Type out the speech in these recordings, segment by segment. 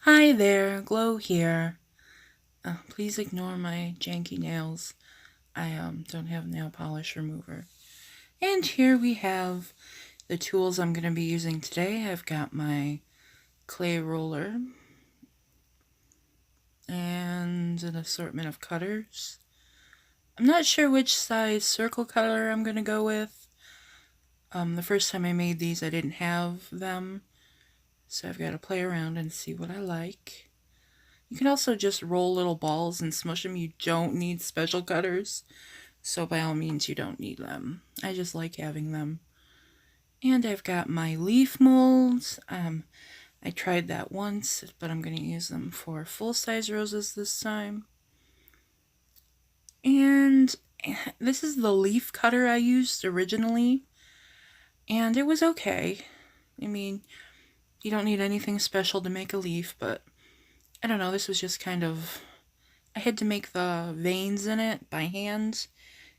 Hi there, Glow here. Please ignore my janky nails. I don't have nail polish remover. And here we have the tools I'm going to be using today. I've got my clay roller and an assortment of cutters. I'm not sure which size circle cutter I'm going to go with. The first time I made these I didn't have them, so I've got to play around and see what I like. You can also just roll little balls and smush them. You don't need special cutters, so by all means you don't need them. I just like having them. And I've got my leaf molds. I tried that once, but I'm going to use them for full-size roses this time. And this is the leaf cutter I used originally, and it was okay. I mean, you don't need anything special to make a leaf, but I don't know, this was just kind of... I had to make the veins in it by hand,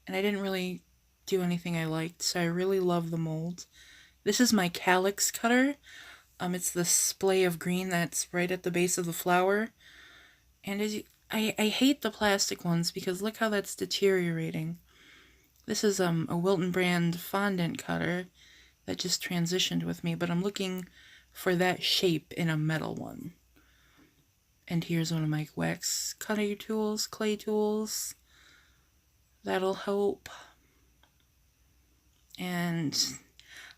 and I didn't really do anything I liked, so I really love the mold. This is my calyx cutter. It's the splay of green that's right at the base of the flower. And I hate the plastic ones because look how that's deteriorating. This is a Wilton brand fondant cutter that just transitioned with me, but I'm looking for that shape in a metal one. And here's one of my wax cutting tools, clay tools. That'll help. And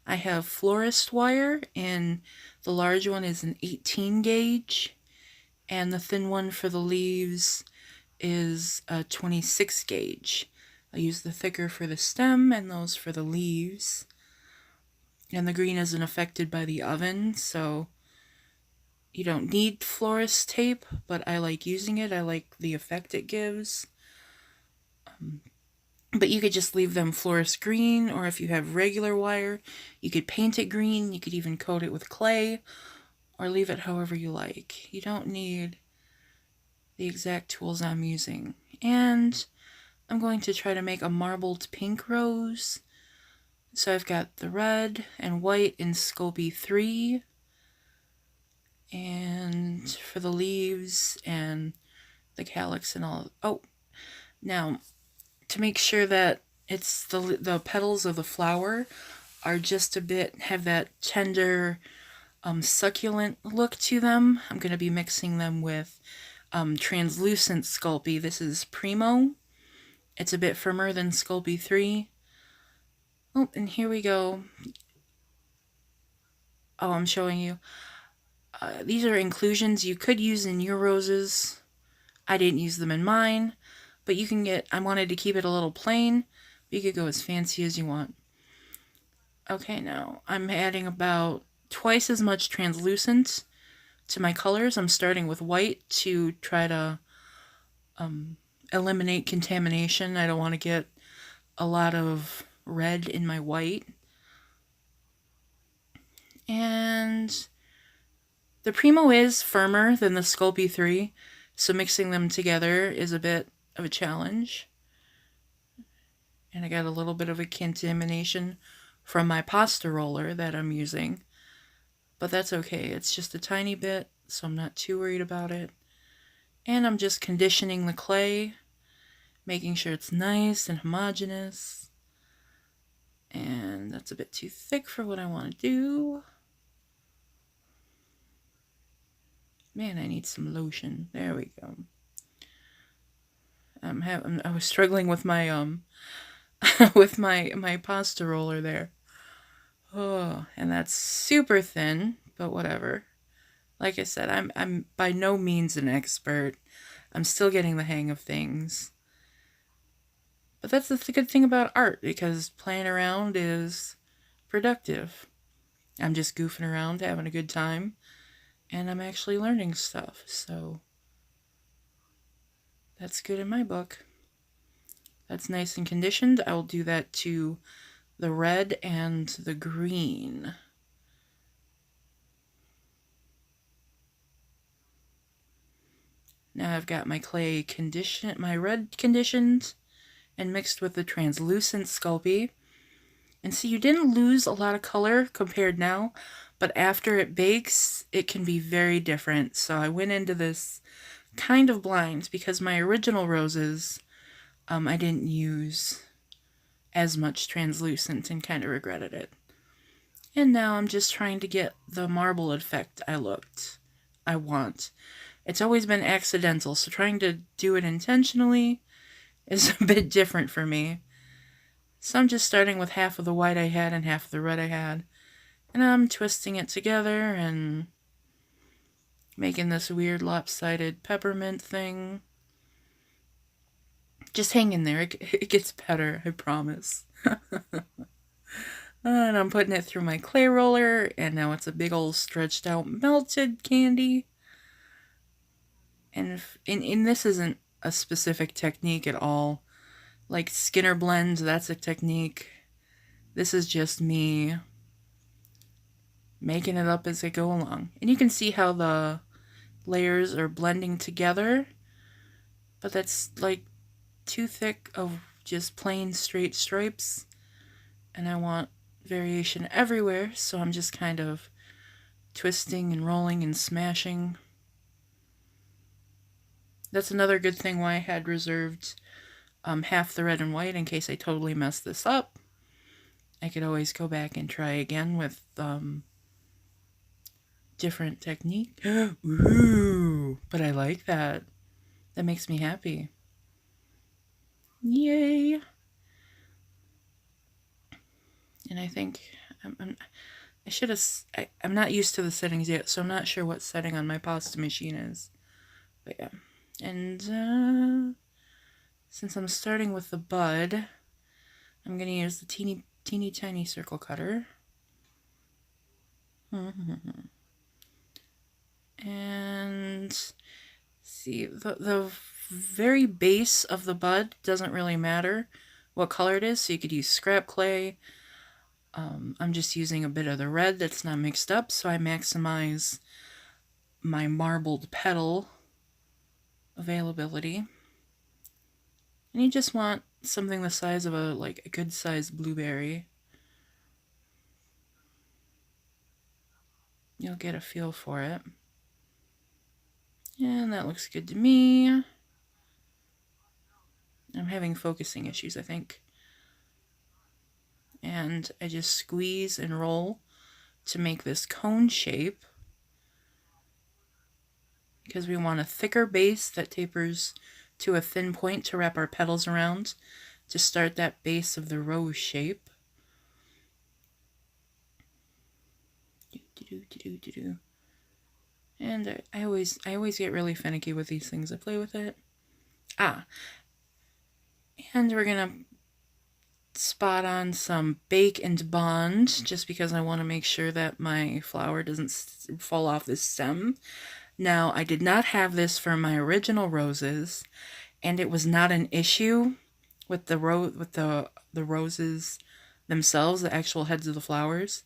I have florist wire, and the large one is an 18 gauge, and the thin one for the leaves is a 26 gauge. I use the thicker for the stem and those for the leaves. And the green isn't affected by the oven, so you don't need florist tape, but I like using it. I like the effect it gives. But you could just leave them florist green, or if you have regular wire, you could paint it green. You could even coat it with clay, or leave it however you like. You don't need the exact tools I'm using. And I'm going to try to make a marbled pink rose. So I've got the red and white in Sculpey 3. And for the leaves and the calyx and all. Oh, now, to make sure that it's the petals of the flower are just a bit, have that tender, succulent look to them, I'm going to be mixing them with translucent Sculpey. This is Primo. It's a bit firmer than Sculpey 3. Oh, and here we go. Oh, I'm showing you. These are inclusions you could use in your roses. I didn't use them in mine, but you can get... I wanted to keep it a little plain, but you could go as fancy as you want. Okay, now I'm adding about twice as much translucent to my colors. I'm starting with white to try to eliminate contamination. I don't want to get a lot of red in my white. And the Primo is firmer than the Sculpey 3, so mixing them together is a bit of a challenge. And I got a little bit of a contamination from my pasta roller that I'm using. But that's okay, it's just a tiny bit, so I'm not too worried about it. And I'm just conditioning the clay, making sure it's nice and homogeneous. And that's a bit too thick for what I want to do. Man, I need some lotion. There we go. I was struggling with my with my pasta roller there. Oh, and that's super thin, but whatever. Like I said, I'm by no means an expert. I'm still getting the hang of things. But that's the good thing about art, because playing around is productive. I'm just goofing around, having a good time, and I'm actually learning stuff, so that's good in my book. That's nice and conditioned. I'll do that to the red and the green. Now I've got my clay my red conditioned and mixed with the translucent Sculpey. And see, you didn't lose a lot of color compared now, but after it bakes, it can be very different. So I went into this kind of blind because my original roses, I didn't use as much translucent and kind of regretted it. And now I'm just trying to get the marble effect I want. It's always been accidental, so trying to do it intentionally is a bit different for me. So I'm just starting with half of the white I had and half of the red I had. And I'm twisting it together and making this weird lopsided peppermint thing. Just hang in there. It gets better, I promise. And I'm putting it through my clay roller, and now it's a big old stretched out melted candy. And this isn't a specific technique at all. Like Skinner blends, that's a technique. This is just me making it up as I go along. And you can see how the layers are blending together, but that's like too thick of just plain straight stripes, and I want variation everywhere, so I'm just kind of twisting and rolling and smashing. That's another good thing why I had reserved half the red and white in case I totally messed this up. I could always go back and try again with different technique. Ooh, but I like that. That makes me happy. Yay! And I think I should have. I'm not used to the settings yet, so I'm not sure what setting on my pasta machine is. But yeah, and since I'm starting with the bud, I'm gonna use the teeny tiny circle cutter. And see, the very base of the bud doesn't really matter what color it is, so you could use scrap clay. I'm just using a bit of the red that's not mixed up, so I maximize my marbled petal availability. And you just want something the size of a good sized blueberry. You'll get a feel for it. And that looks good to me. I'm having focusing issues, I think. And I just squeeze and roll to make this cone shape, because we want a thicker base that tapers to a thin point to wrap our petals around to start that base of the rose shape. And I always get really finicky with these things. I play with it. And we're gonna spot on some bake and bond, just because I want to make sure that my flower doesn't fall off the stem. Now, I did not have this for my original roses, and it was not an issue with the roses themselves, the actual heads of the flowers.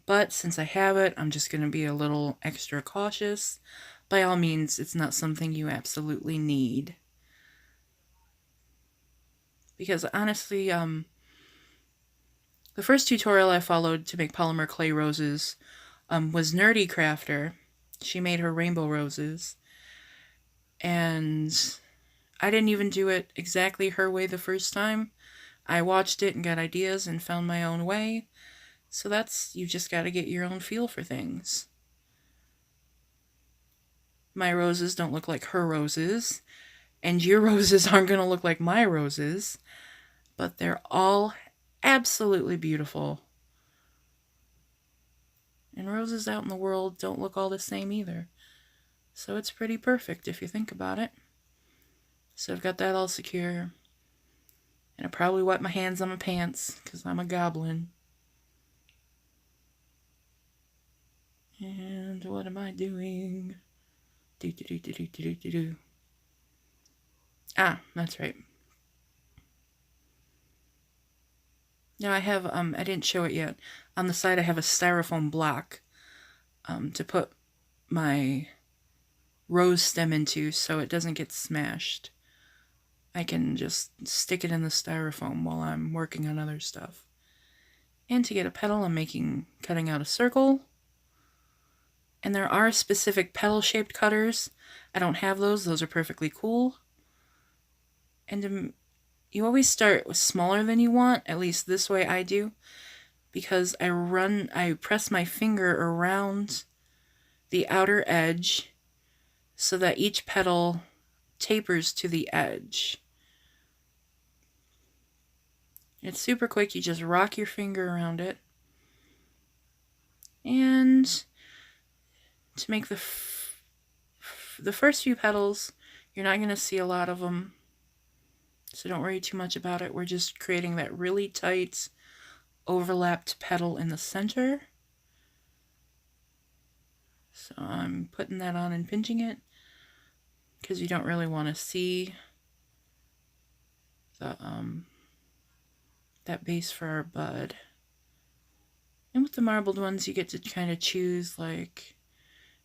But since I have it, I'm just going to be a little extra cautious. By all means, it's not something you absolutely need. Because honestly, the first tutorial I followed to make polymer clay roses was NerdEcrafter. She made her rainbow roses. And I didn't even do it exactly her way the first time. I watched it and got ideas and found my own way. So you just got to get your own feel for things. My roses don't look like her roses, and your roses aren't going to look like my roses, but they're all absolutely beautiful. And roses out in the world don't look all the same either. So it's pretty perfect if you think about it. So I've got that all secure. And I probably wipe my hands on my pants, because I'm a goblin. And what am I doing? That's right. Now I have, I didn't show it yet. On the side I have a styrofoam block to put my rose stem into so it doesn't get smashed. I can just stick it in the styrofoam while I'm working on other stuff. And to get a petal, I'm cutting out a circle. And there are specific petal-shaped cutters. I don't have those. Those are perfectly cool. And you always start with smaller than you want. At least this way I do. Because I press my finger around the outer edge so that each petal tapers to the edge. It's super quick. You just rock your finger around it. And to make the first few petals, you're not going to see a lot of them. So don't worry too much about it. We're just creating that really tight overlapped petal in the center. So I'm putting that on and pinching it because you don't really want to see the that base for our bud. And with the marbled ones, you get to kind of choose like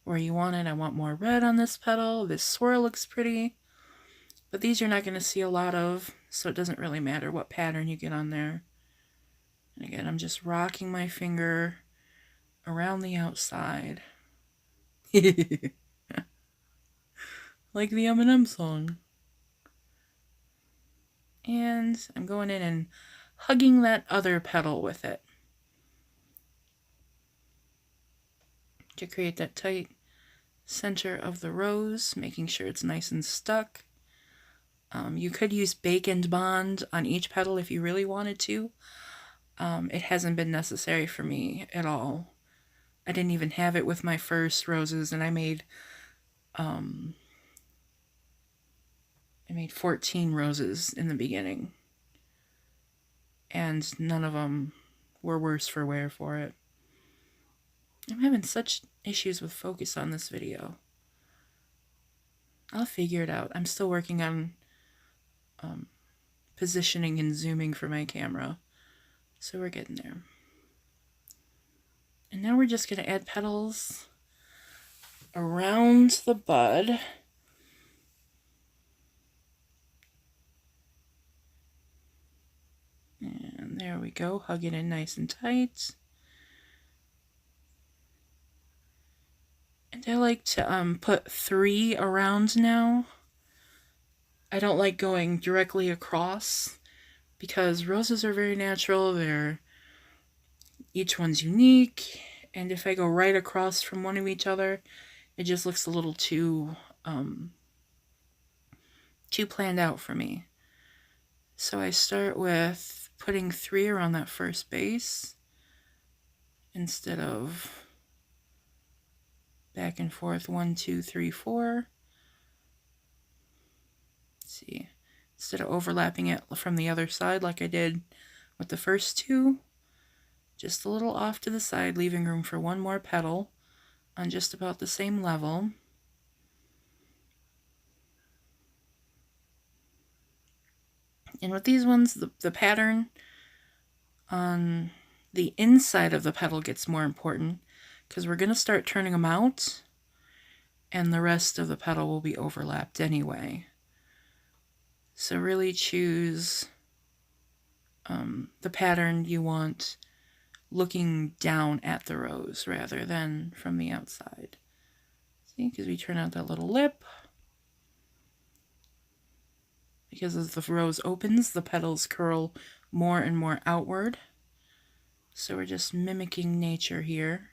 where you want it. I want more red on this petal. This swirl looks pretty. But these you're not going to see a lot of, so it doesn't really matter what pattern you get on there. And again, I'm just rocking my finger around the outside. Like the M&M song. And I'm going in and hugging that other petal with it to create that tight center of the rose, making sure it's nice and stuck. You could use Bake and Bond on each petal if you really wanted to. It hasn't been necessary for me at all. I didn't even have it with my first roses, and I made 14 roses in the beginning. And none of them were worse for wear for it. I'm having such issues with focus on this video. I'll figure it out. I'm still working on positioning and zooming for my camera. So we're getting there. And now we're just going to add petals around the bud. And there we go. Hug it in nice and tight. And I like to put 3 around now. I don't like going directly across because roses are very natural. Each one's unique. And if I go right across from one of each other, it just looks a little too planned out for me. So I start with putting 3 around that first base instead of back and forth 1, 2, 3, 4. Let's see. Instead of overlapping it from the other side like I did with the first 2, just a little off to the side, leaving room for one more petal on just about the same level. And with these ones, the pattern on the inside of the petal gets more important because we're going to start turning them out and the rest of the petal will be overlapped anyway. So really choose the pattern you want looking down at the rose rather than from the outside. See, because we turn out that little lip. Because as the rose opens, the petals curl more and more outward. So we're just mimicking nature here.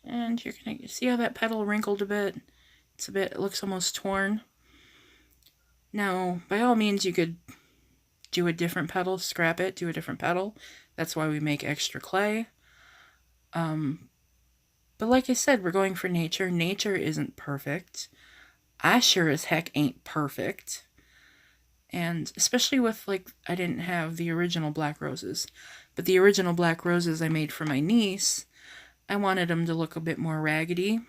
And you're going to see how that petal wrinkled a bit? It looks almost torn. Now, by all means, you could do a different petal, scrap it, do a different petal. That's why we make extra clay. But like I said, we're going for nature. Nature isn't perfect. I sure as heck ain't perfect. And especially with, like, I didn't have the original black roses. But the original black roses I made for my niece, I wanted them to look a bit more raggedy.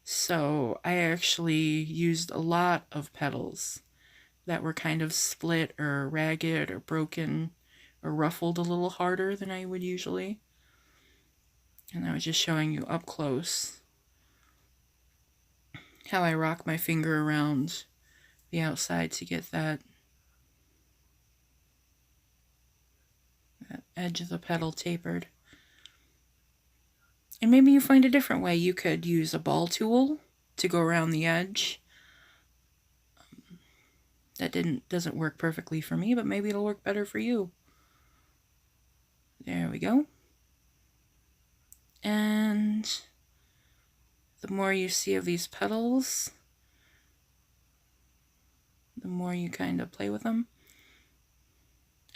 So I actually used a lot of petals that were kind of split or ragged or broken or ruffled a little harder than I would usually. And I was just showing you up close how I rock my finger around the outside to get that edge of the petal tapered. And maybe you find a different way. You could use a ball tool to go around the edge. That doesn't work perfectly for me, but maybe it'll work better for you. There we go. And the more you see of these petals, the more you kind of play with them.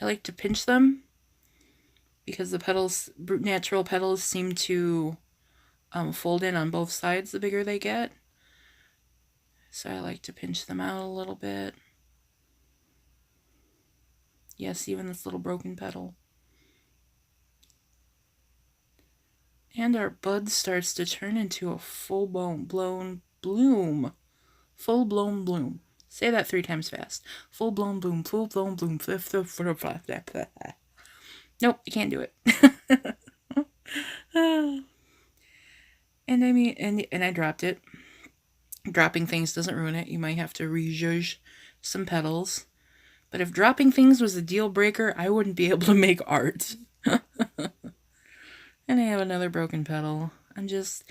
I like to pinch them because the petals, natural petals, seem to fold in on both sides the bigger they get. So I like to pinch them out a little bit. Yes, even this little broken petal. And our bud starts to turn into a full-blown bloom. Full-blown bloom. Say that 3 times fast. Full-blown bloom, full-blown bloom. Nope, you can't do it. And I mean, and I dropped it. Dropping things doesn't ruin it. You might have to rejudge some petals. But if dropping things was a deal breaker, I wouldn't be able to make art. And I have another broken petal. I just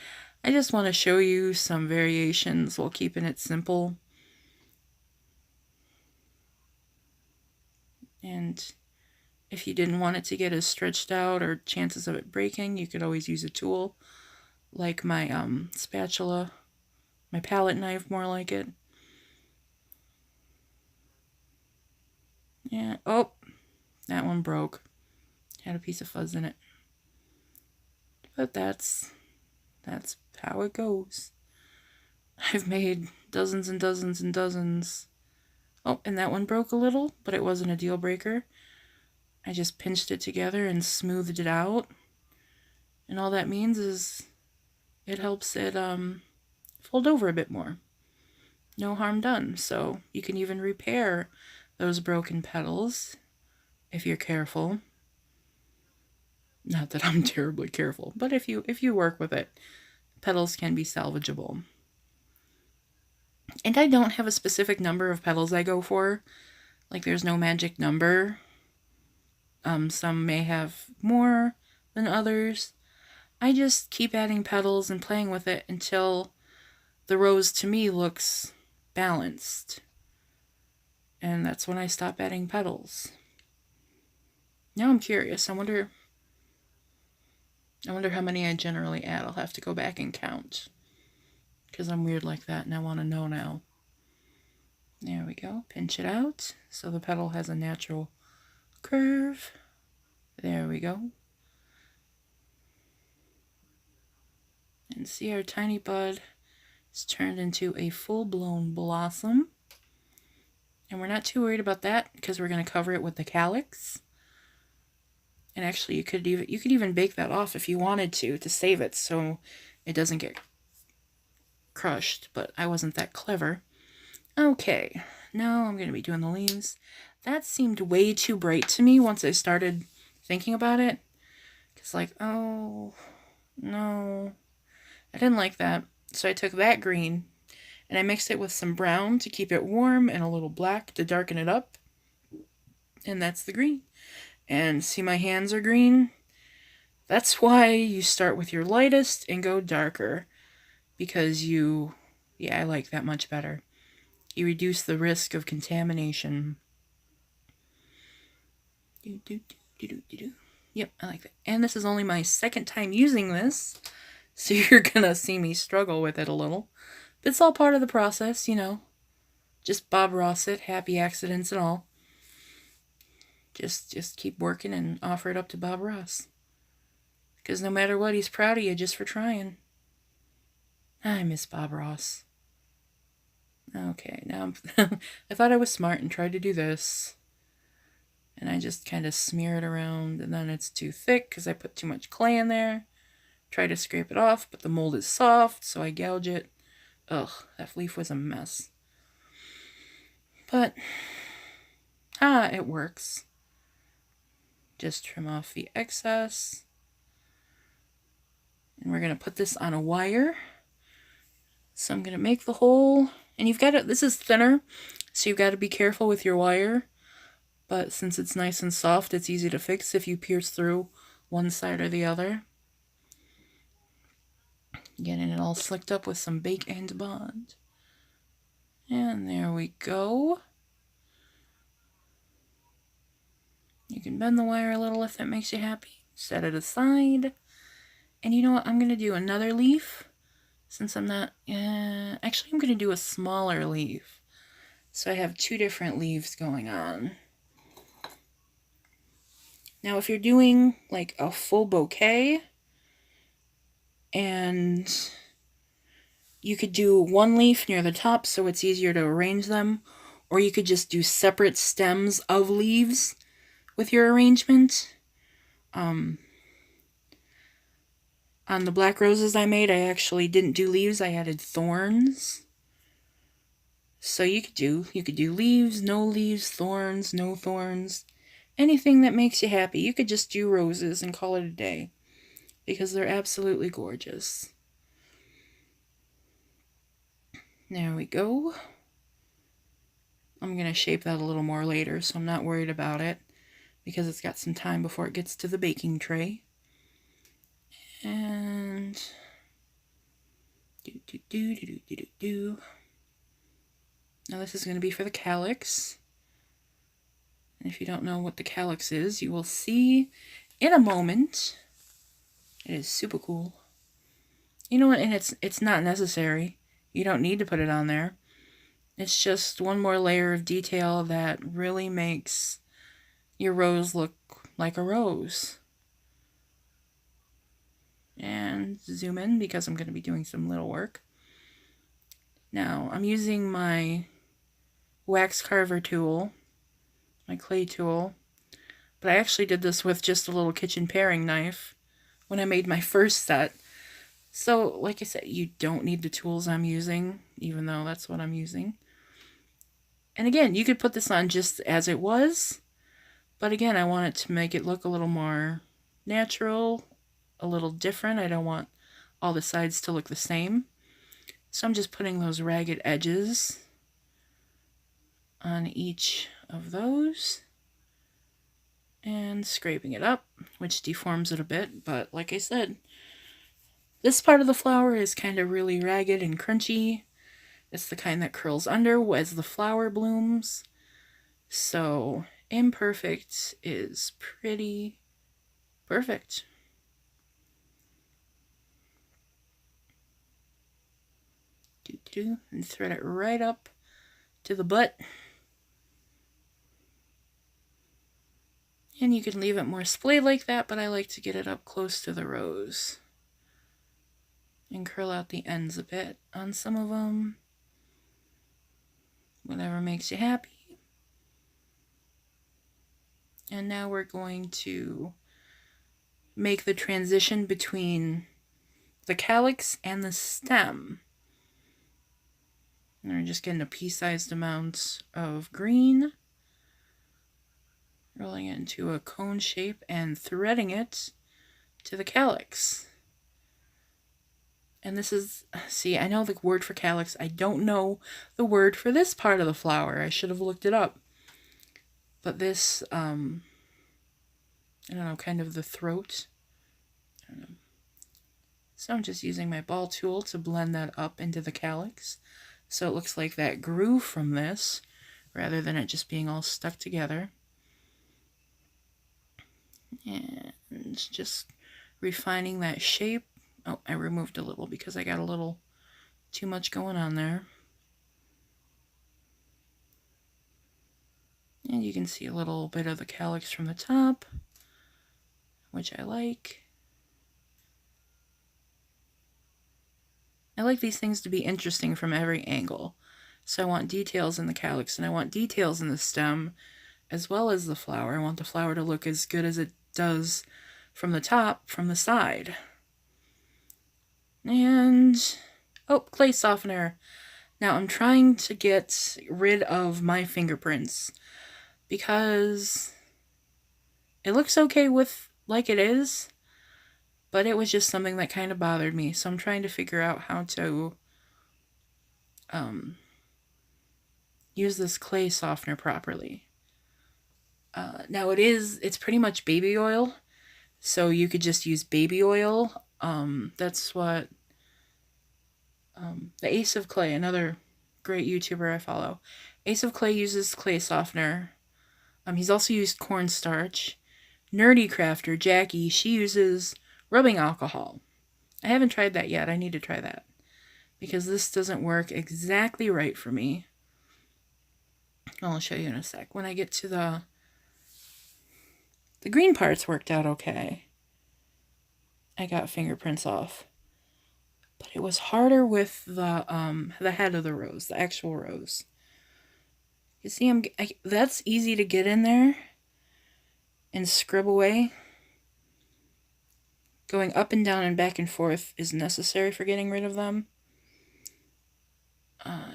want to show you some variations while keeping it simple. And if you didn't want it to get as stretched out or chances of it breaking, you could always use a tool like my spatula, my palette knife, more like it. Yeah, oh, that one broke. Had a piece of fuzz in it. But that's how it goes. I've made dozens and dozens and dozens. Oh, and that one broke a little, but it wasn't a deal breaker. I just pinched it together and smoothed it out. And all that means is it helps it fold over a bit more. No harm done. So you can even repair those broken petals if you're careful. Not that I'm terribly careful, but if you work with it, petals can be salvageable. And I don't have a specific number of petals I go for. Like, there's no magic number. Some may have more than others. I just keep adding petals and playing with it until the rose to me looks balanced. And that's when I stop adding petals. Now I'm curious. I wonder how many I generally add. I'll have to go back and count. Because I'm weird like that and I want to know now. There we go. Pinch it out so the petal has a natural curve. There we go. And see, our tiny bud is turned into a full-blown blossom. And we're not too worried about that because we're going to cover it with the calyx. And actually, you could even bake that off if you wanted to save it so it doesn't get crushed. But I wasn't that clever. Okay, now I'm going to be doing the leaves. That seemed way too bright to me once I started thinking about it. Because like, oh, no. I didn't like that. So I took that green and I mixed it with some brown to keep it warm and a little black to darken it up. And that's the green. And see, my hands are green. That's why you start with your lightest and go darker. Because I like that much better. You reduce the risk of contamination. Yep, I like that. And this is only my second time using this. So you're gonna see me struggle with it a little. But it's all part of the process, you know. Just Bob Ross it, happy accidents and all. Just keep working and offer it up to Bob Ross. Because no matter what, he's proud of you just for trying. I miss Bob Ross. Okay, now I thought I was smart and tried to do this. And I just kind of smear it around, and then it's too thick because I put too much clay in there. Try to scrape it off, but the mold is soft, so I gouge it. Ugh, that leaf was a mess. But, it works. Just trim off the excess. And we're going to put this on a wire. So I'm going to make the hole. And you've got to, this is thinner, so you've got to be careful with your wire. But since it's nice and soft, it's easy to fix if you pierce through one side or the other. Getting it all slicked up with some Bake and Bond. And there we go. You can bend the wire a little if that makes you happy. Set it aside. And you know what? I'm going to do another leaf. Since I'm not... actually, I'm going to do a smaller leaf. So I have two different leaves going on. Now, if you're doing like a full bouquet, and you could do one leaf near the top so it's easier to arrange them, or you could just do separate stems of leaves with your arrangement. On the black roses I made, I actually didn't do leaves, I added thorns. So you could do leaves, no leaves, thorns, no thorns. Anything that makes you happy. You could just do roses and call it a day, because they're absolutely gorgeous. There we go. I'm going to shape that a little more later, so I'm not worried about it, because it's got some time before it gets to the baking tray. And now this is going to be for the calyx. And if you don't know what the calyx is, you will see in a moment. It is super cool. You know what? And it's not necessary. You don't need to put it on there. It's just one more layer of detail that really makes your rose look like a rose. And zoom in because I'm going to be doing some little work. Now, I'm using my wax carver tool, my clay tool, but I actually did this with just a little kitchen paring knife when I made my first set. So, like I said, you don't need the tools I'm using, even though that's what I'm using. And again, you could put this on just as it was, but again, I want it to make it look a little more natural, a little different. I don't want all the sides to look the same. So I'm just putting those ragged edges on each of those and scraping it up, which deforms it a bit, but like I said, this part of the flower is kind of really ragged and crunchy. It's the kind that curls under as the flower blooms. So imperfect is pretty perfect. And thread it right up to the butt. And you can leave it more splayed like that, but I like to get it up close to the rose. And curl out the ends a bit on some of them. Whatever makes you happy. And now we're going to make the transition between the calyx and the stem. And we're just getting a pea-sized amount of green, rolling it into a cone shape and threading it to the calyx. And this is, see, I know the word for calyx. I don't know the word for this part of the flower. I should have looked it up. But this, I don't know, kind of the throat. I don't know. So I'm just using my ball tool to blend that up into the calyx. So it looks like that grew from this, rather than it just being all stuck together. And just refining that shape. Oh, I removed a little because I got a little too much going on there. And you can see a little bit of the calyx from the top, which I like. I like these things to be interesting from every angle. So I want details in the calyx, and I want details in the stem, as well as the flower. I want the flower to look as good as it does from the top, from the side. And, oh, clay softener. Now I'm trying to get rid of my fingerprints, because it looks okay with like it is, but it was just something that kind of bothered me. So I'm trying to figure out how to use this clay softener properly. Now it's pretty much baby oil, so you could just use baby oil. That's what the Ace of Clay, another great YouTuber I follow. Ace of Clay uses clay softener. He's also used cornstarch. NerdEcrafter, Jackie, she uses rubbing alcohol. I haven't tried that yet. I need to try that because this doesn't work exactly right for me. I'll show you in a sec. When I get to the green parts worked out okay. I got fingerprints off. But it was harder with the head of the rose, the actual rose. You see, that's easy to get in there and scrub away. Going up and down and back and forth is necessary for getting rid of them.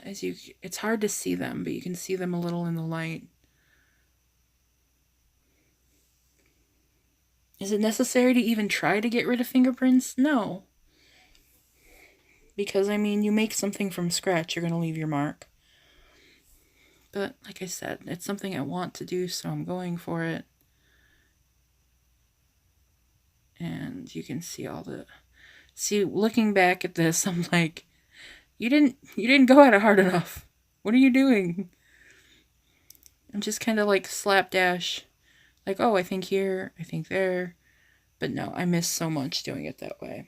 It's hard to see them, but you can see them a little in the light. Is it necessary to even try to get rid of fingerprints? No. Because, I mean, you make something from scratch, you're going to leave your mark. But, like I said, it's something I want to do, so I'm going for it. And you can see all the... See, looking back at this, I'm like, you didn't go at it hard enough. What are you doing? I'm just kind of like slapdash. Like, oh, I think here, I think there. But no, I miss so much doing it that way.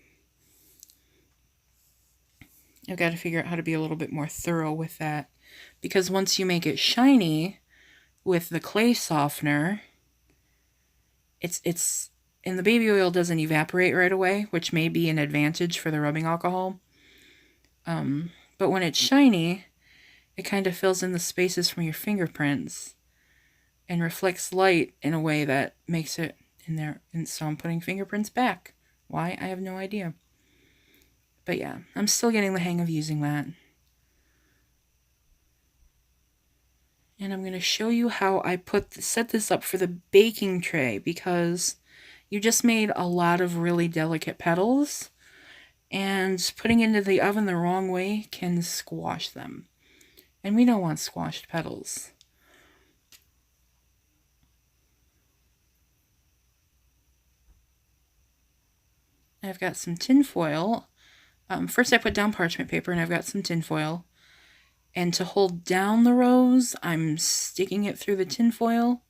I've got to figure out how to be a little bit more thorough with that. Because once you make it shiny with the clay softener, it's and the baby oil doesn't evaporate right away, which may be an advantage for the rubbing alcohol. But when it's shiny, it kind of fills in the spaces from your fingerprints and reflects light in a way that makes it in there. And so I'm putting fingerprints back. Why? I have no idea. But yeah, I'm still getting the hang of using that. And I'm going to show you how I set this up for the baking tray, because you just made a lot of really delicate petals, and putting into the oven the wrong way can squash them. And we don't want squashed petals. I've got some tin foil. First I put down parchment paper, and I've got some tin foil. And to hold down the rose, I'm sticking it through the tin foil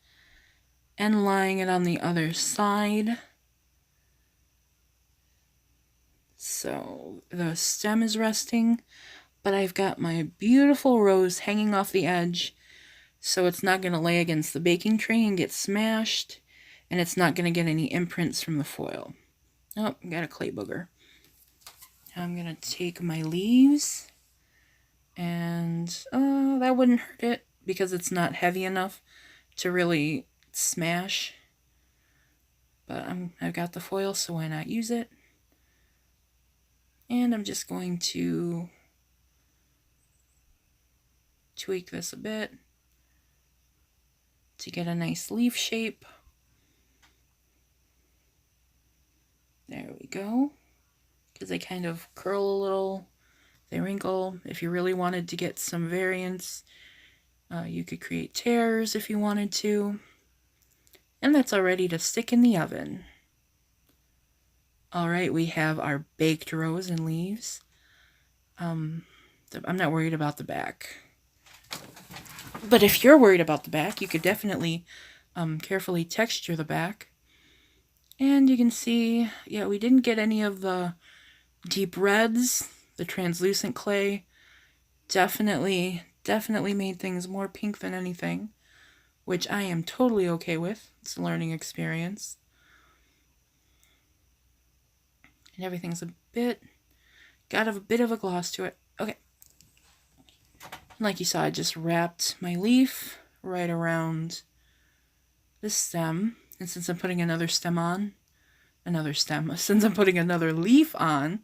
and lying it on the other side. So the stem is resting, but I've got my beautiful rose hanging off the edge, so it's not going to lay against the baking tray and get smashed, and it's not going to get any imprints from the foil. Oh, got a clay booger. I'm going to take my leaves, and that wouldn't hurt it because it's not heavy enough to really smash. But I've got the foil, so why not use it? And I'm just going to tweak this a bit to get a nice leaf shape. There we go. Because they kind of curl a little, they wrinkle. If you really wanted to get some variance, you could create tears if you wanted to. And that's all ready to stick in the oven. Alright, we have our baked rose and leaves. I'm not worried about the back. But if you're worried about the back, you could definitely carefully texture the back. And you can see, yeah, we didn't get any of the deep reds. The translucent clay definitely made things more pink than anything, which I am totally okay with. It's a learning experience. And everything's got a bit of a gloss to it. Okay. Like you saw, I just wrapped my leaf right around the stem. And since I'm putting another stem on, since I'm putting another leaf on,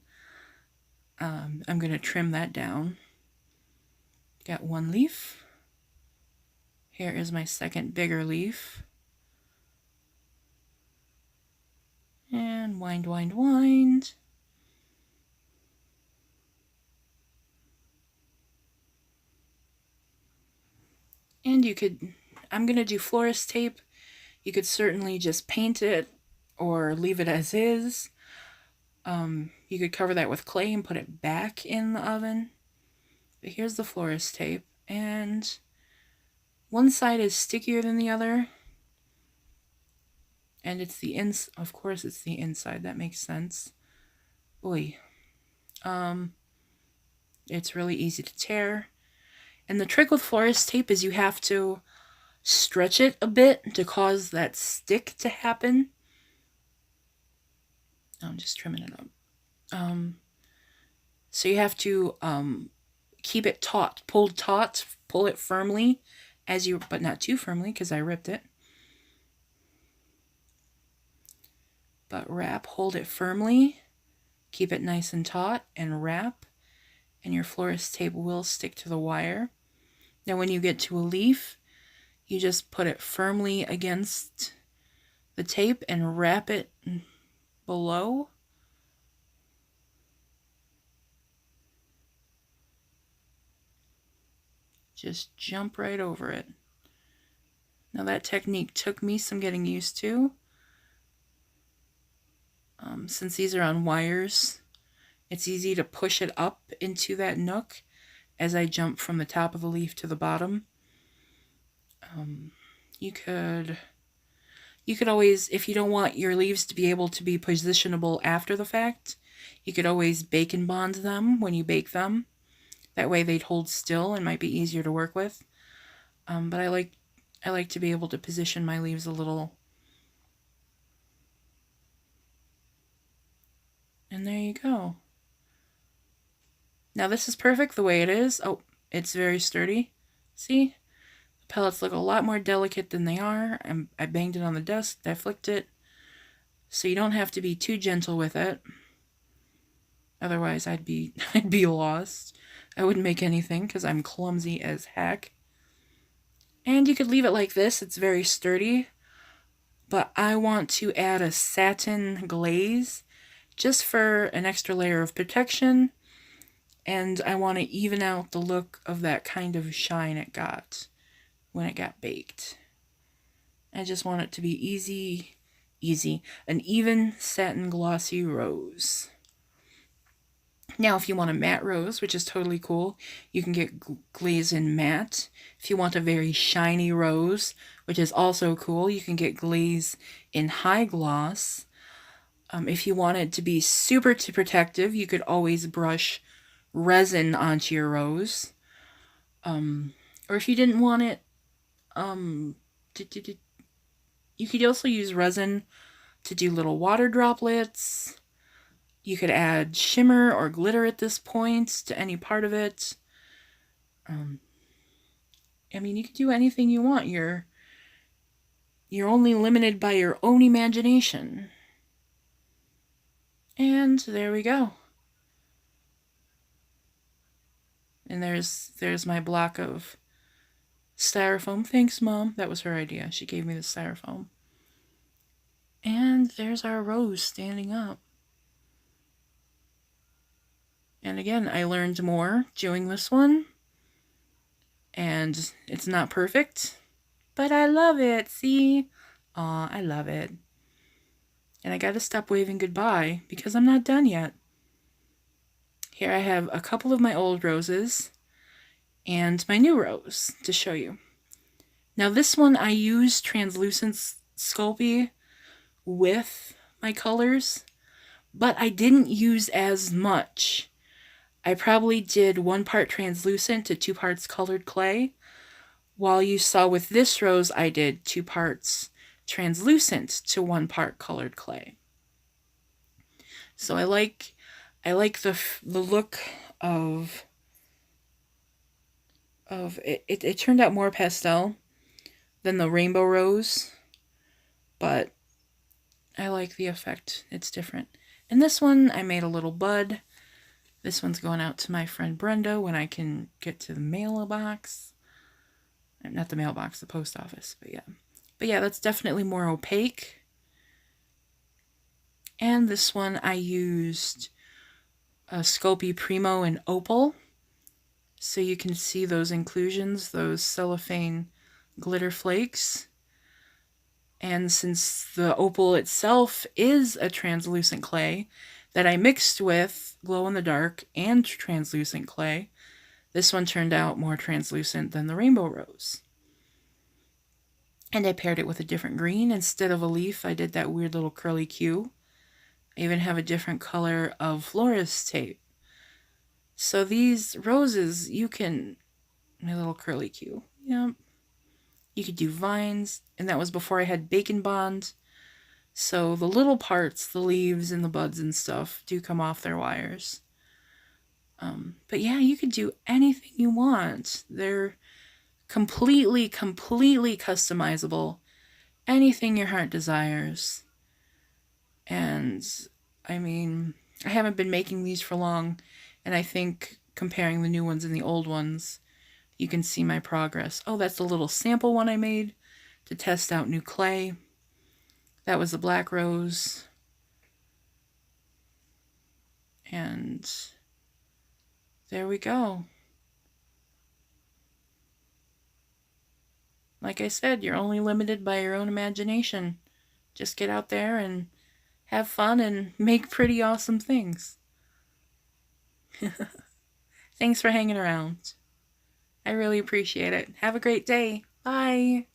I'm going to trim that down. Got one leaf. Here is my second bigger leaf. And wind, wind, wind. And you could, I'm going to do florist tape. You could certainly just paint it or leave it as is. You could cover that with clay and put it back in the oven. But here's the florist tape, and one side is stickier than the other. And it's the of course it's the inside, that makes sense. Boy. It's really easy to tear. And the trick with florist tape is you have to stretch it a bit to cause that stick to happen. I'm just trimming it up. So you have to keep it taut, pull it firmly but not too firmly because I ripped it. But wrap, hold it firmly, keep it nice and taut, and wrap, and your florist tape will stick to the wire. Now when you get to a leaf, you just put it firmly against the tape and wrap it below. Just jump right over it. Now that technique took me some getting used to. Since these are on wires, it's easy to push it up into that nook as I jump from the top of the leaf to the bottom. You could always, if you don't want your leaves to be able to be positionable after the fact, you could always bake and bond them when you bake them. That way they'd hold still and might be easier to work with. But I like to be able to position my leaves a little. And there you go. Now this is perfect the way it is. Oh, it's very sturdy. See? The pellets look a lot more delicate than they are. I banged it on the desk, I flicked it. So you don't have to be too gentle with it. Otherwise I'd be lost. I wouldn't make anything because I'm clumsy as heck. And you could leave it like this, it's very sturdy. But I want to add a satin glaze just for an extra layer of protection. And I want to even out the look of that kind of shine it got when it got baked. I just want it to be easy, an even satin glossy rose. Now, if you want a matte rose, which is totally cool, you can get glaze in matte. If you want a very shiny rose, which is also cool, you can get glaze in high gloss. If you want it to be super protective, you could always brush resin onto your rose. Or if you didn't want it, you could also use resin to do little water droplets. You could add shimmer or glitter at this point to any part of it. I mean, you could do anything you want. You're only limited by your own imagination. And there we go. And there's my block of styrofoam. Thanks, Mom. That was her idea. She gave me the styrofoam. And there's our rose standing up. And again, I learned more doing this one. And it's not perfect, but I love it. See? Aw, I love it. And I gotta stop waving goodbye because I'm not done yet. Here I have a couple of my old roses and my new rose to show you. Now this one I used translucent Sculpey with my colors, but I didn't use as much. I probably did 1 part translucent to 2 parts colored clay, while you saw with this rose I did 2 parts translucent to 1 part colored clay. So I like the look of it. It turned out more pastel than the rainbow rose, but I like the effect. It's different. And this one I made a little bud. This one's going out to my friend Brenda when I can get to the mailbox. Not the mailbox, the post office, but yeah. But yeah, that's definitely more opaque. And this one I used a Sculpey Primo in Opal. So you can see those inclusions, those cellophane glitter flakes. And since the opal itself is a translucent clay that I mixed with glow in the dark and translucent clay, this one turned out more translucent than the rainbow rose. And I paired it with a different green. Instead of a leaf, I did that weird little curly Q. I even have a different color of florist tape. So these roses, you can... My little curly Q. Yep. You could do vines, and that was before I had Bacon Bond. So the little parts, the leaves and the buds and stuff, do come off their wires. But yeah, you could do anything you want. They're completely customizable. Anything your heart desires. And I mean, I haven't been making these for long, and I think comparing the new ones and the old ones, you can see my progress. Oh, that's the little sample one I made to test out new clay. That was the black rose. And there we go. Like I said, you're only limited by your own imagination. Just get out there and have fun and make pretty awesome things. Thanks for hanging around. I really appreciate it. Have a great day. Bye.